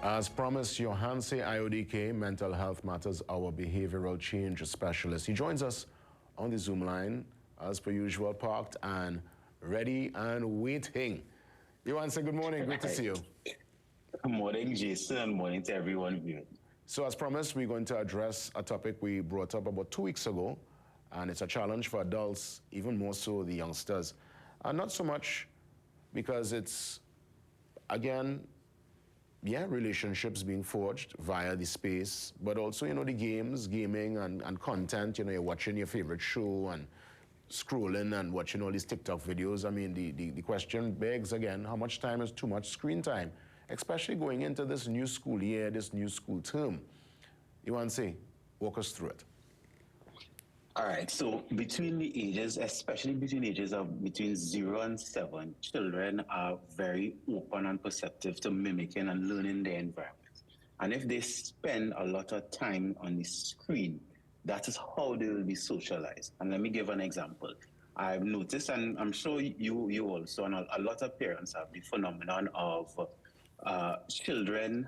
As promised, Johanse IODK, Mental Health Matters, our behavioral change specialist. He joins us on the Zoom line, as per usual, parked and ready and waiting. Johanse, good morning. Great to see you. Good morning, Jason, and morning to everyone viewing. So as promised, we're going to address a topic we brought up about 2 weeks ago, and it's a challenge for adults, even more so the youngsters. And not so much because it's, again, relationships being forged via the space, but also, the games, gaming and content, you're watching your favorite show and scrolling and watching all these TikTok videos. I mean, the question begs again, how much time is too much screen time, especially going into this new school year, this new school term? You want to say, walk us through it. All right, so between the ages, especially between ages of between 0 and 7, children are very open and perceptive to mimicking and learning their environment. And if they spend a lot of time on the screen, that is how they will be socialized. And let me give an example. I've noticed, and I'm sure you also, and a lot of parents have the phenomenon of children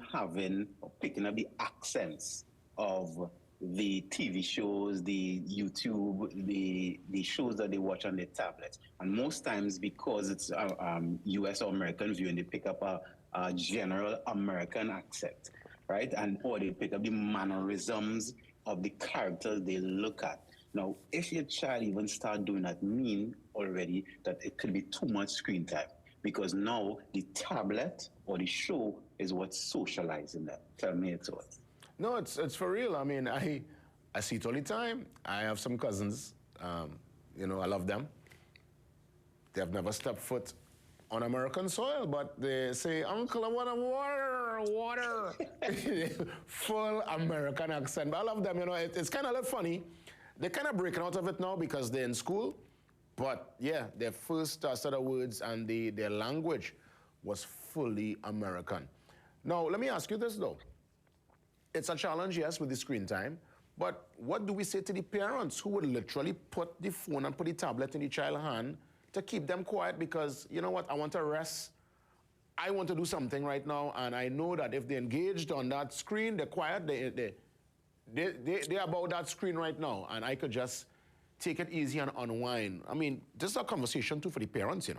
picking up the accents of the TV shows, the YouTube, the shows that they watch on their tablets. And most times, because it's US or American viewing, they pick up a general American accent, right? Or they pick up the mannerisms of the characters they look at. Now, if your child even start doing that, mean already that it could be too much screen time, because now the tablet or the show is what's socializing them. Tell me your thoughts. No, it's for real. I mean, I see it all the time. I have some cousins, I love them. They have never stepped foot on American soil, but they say, "Uncle, I want water." Full American accent. But I love them, it's kind of funny. They're kind of breaking out of it now because they're in school. But yeah, their first set of words and their language was fully American. Now, let me ask you this, though. It's a challenge, yes, with the screen time, but what do we say to the parents who would literally put the phone and put the tablet in the child's hand to keep them quiet because, you know what, I want to rest, I want to do something right now, and I know that if they're engaged on that screen, they're quiet, they're about that screen right now, and I could just take it easy and unwind. I mean, this is a conversation too for the parents,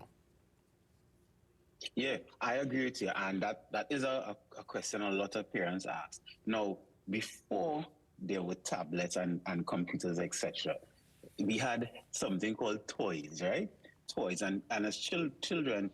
Yeah, I agree with you, and that is a question a lot of parents ask. Now, before there were tablets and computers, etc., we had something called toys, right? Toys, and as children,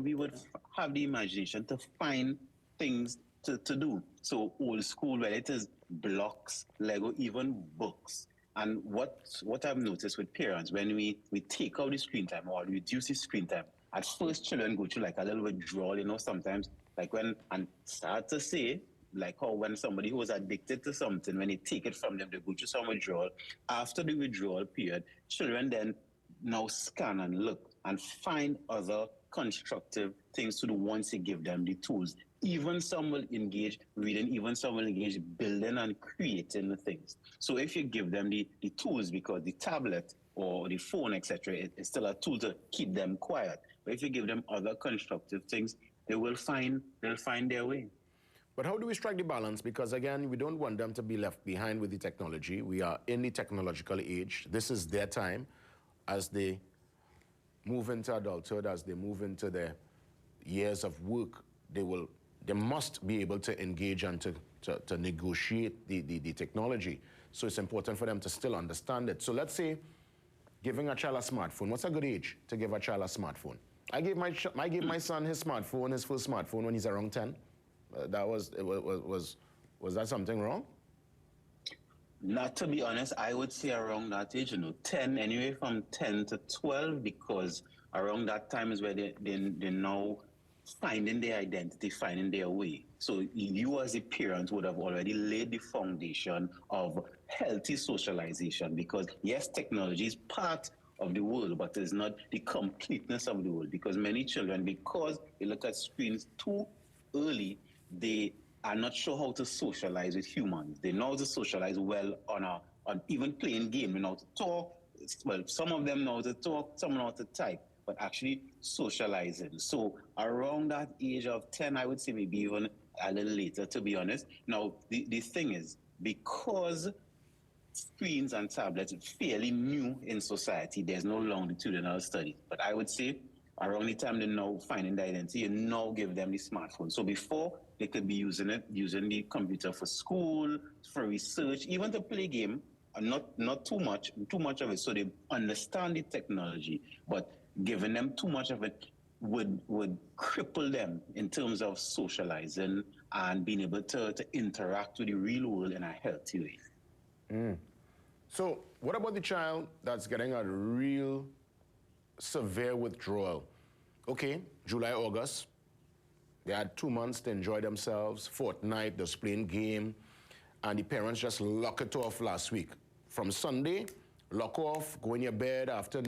we would have the imagination to find things to do. So old school, whether it is blocks, Lego, even books. And what I've noticed with parents, when we take out the screen time or reduce the screen time, at first children go through like a little withdrawal, sometimes like and start to say, like how when somebody who was addicted to something, when they take it from them, they go through some withdrawal. After the withdrawal period, children then now scan and look and find other constructive things to do once you give them the tools. Even some will engage reading, even some will engage building and creating the things. So if you give them the tools, because the tablet or the phone, etc., it's still a tool to keep them quiet. But if you give them other constructive things, they'll find their way. But how do we strike the balance? Because again, we don't want them to be left behind with the technology. We are in the technological age. This is their time. As they move into adulthood, as they move into their years of work, they must be able to engage and to negotiate the technology. So it's important for them to still understand it. So let's say giving a child a smartphone. What's a good age to give a child a smartphone? I gave my son his smartphone, his first smartphone, when he's around 10. Was that something wrong? Not to be honest, I would say around that age, 10, anyway from 10 to 12, because around that time is where they're now finding their identity, finding their way. So you as a parent would have already laid the foundation of healthy socialization, because yes, technology is part of the world, but it's not the completeness of the world, because many children, because they look at screens too early, they are not sure how to socialize with humans. They know how to socialize well on even playing game. They know how to talk. Well, some of them know how to talk, some know how to type, but actually socializing. So around that age of 10, I would say maybe even a little later, to be honest. Now, the thing is, because screens and tablets are fairly new in society, there's no longitudinal study. But I would say around the time they now finding the identity, you now give them the smartphone. So before, they could be using the computer for school, for research, even to play game, and not too much of it, so they understand the technology. But giving them too much of it would cripple them in terms of socializing and being able to interact with the real world in a healthy way. So what about the child that's getting a real severe withdrawal? Okay, July, August, they had 2 months to enjoy themselves, fortnight, just playing game, and the parents just lock it off last week. From Sunday, lock off, go in your bed after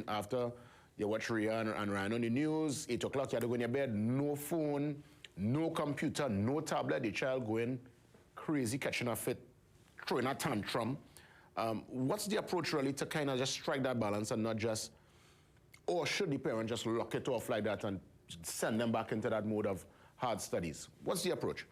you watch Rhea and Ryan on the news, 8 o'clock, you have to go in your bed, no phone, no computer, no tablet, the child going crazy, catching a fit, throwing a tantrum. What's the approach really to kind of just strike that balance and not just, or should the parent just lock it off like that and send them back into that mode of hard studies? What's the approach?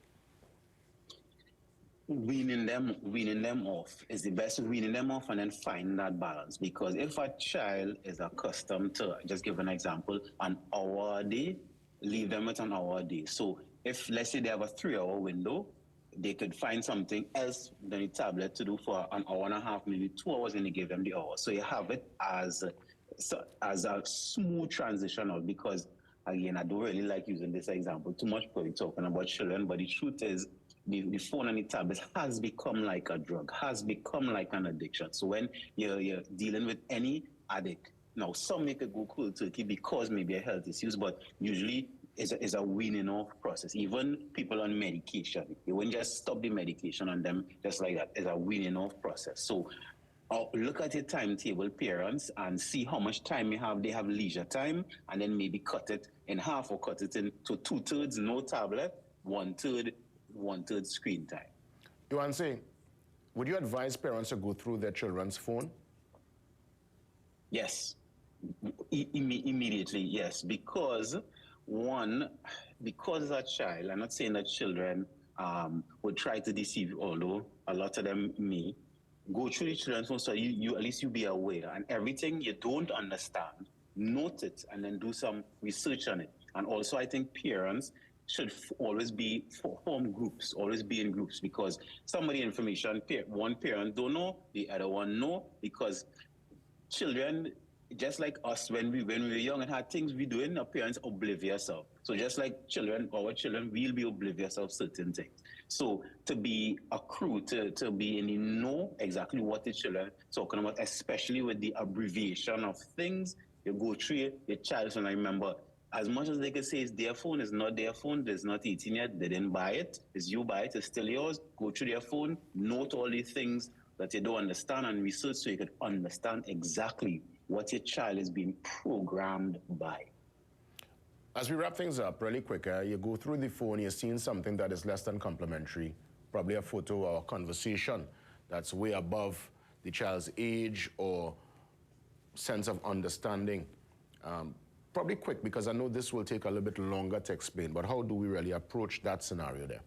Weaning them off is the best. Weaning them off and then finding that balance. Because if a child is accustomed to, just give an example, an hour a day, leave them with an hour a day. So if, let's say, they have a 3-hour window, they could find something else than the tablet to do for an hour and a half, maybe 2 hours, and they give them the hour. So you have it as a smooth transition out. Because again, I don't really like using this example too much because we're talking about children, but the truth is, the phone and the tablet has become like a drug, has become like an addiction. So when you're dealing with any addict, now some make it go cold turkey because maybe a health issues, but usually is a weaning off process. Even people on medication, you wouldn't just stop the medication on them just like that. It's a weaning off process. So look at your timetable, parents, and see how much time you have. They have leisure time, and then maybe cut it in half or cut it into 2/3 no tablet, 1/3 screen time. You want to say, would you advise parents to go through their children's phone? Yes, immediately, yes. Because because as a child, I'm not saying that children would try to deceive you, although a lot of them may. Go through the children's phone so you at least you be aware, and everything you don't understand, note it and then do some research on it. And also, I think parents should always be form groups, always be in groups, because some of the information one parent don't know, the other one know, because children, just like us when we were young and had things we doing, our parents oblivious of. So just like our children will be oblivious of certain things. So to be a crew, to be in the know exactly what the children talking about, especially with the abbreviation of things, you go through it, your child, and I remember, as much as they can say it's their phone, it's not their phone, it's not 18 yet, they didn't buy it, it's you buy it, it's still yours. Go through their phone, note all these things that you don't understand and research so you can understand exactly what your child is being programmed by. As we wrap things up really quick, you go through the phone, you're seeing something that is less than complimentary, probably a photo or a conversation that's way above the child's age or sense of understanding. Probably quick, because I know this will take a little bit longer to explain, but how do we really approach that scenario there?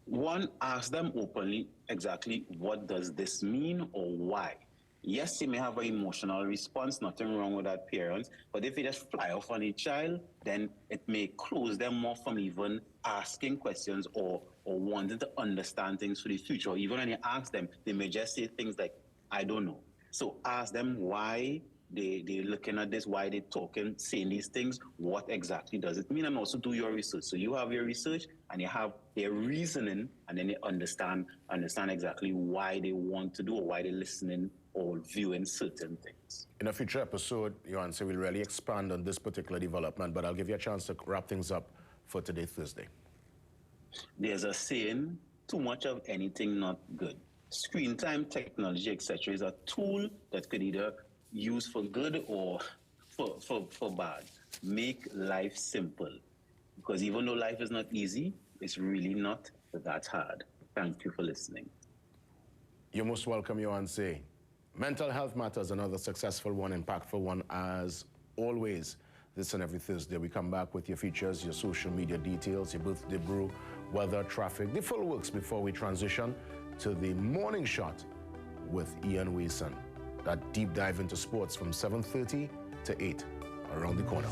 One, ask them openly exactly what does this mean or why. Yes, they may have an emotional response, nothing wrong with that, parents, but if they just fly off on a child, then it may close them off from even asking questions or wanting to understand things for the future. Even when you ask them, they may just say things like, I don't know. So ask them why they're looking at this, why they're talking, saying these things, what exactly does it mean, and also do your research. So you have your research and you have their reasoning, and then you understand exactly why they want to do or why they're listening or viewing certain things. In a future episode, Yohanse will really expand on this particular development, but I'll give you a chance to wrap things up for today, Thursday. There's a saying, too much of anything not good. Screen time, technology, etc. is a tool that could either use for good or for bad. Make life simple. Because even though life is not easy, it's really not that hard. Thank you for listening. You're most welcome, Yohanse. Mental health matters, another successful one, impactful one as always. this and every Thursday. We come back with your features, your social media details, your birthday brew, weather, traffic, the full works before we transition to the morning shot with Ian Wason. That deep dive into sports from 7:30 to 8 around the corner.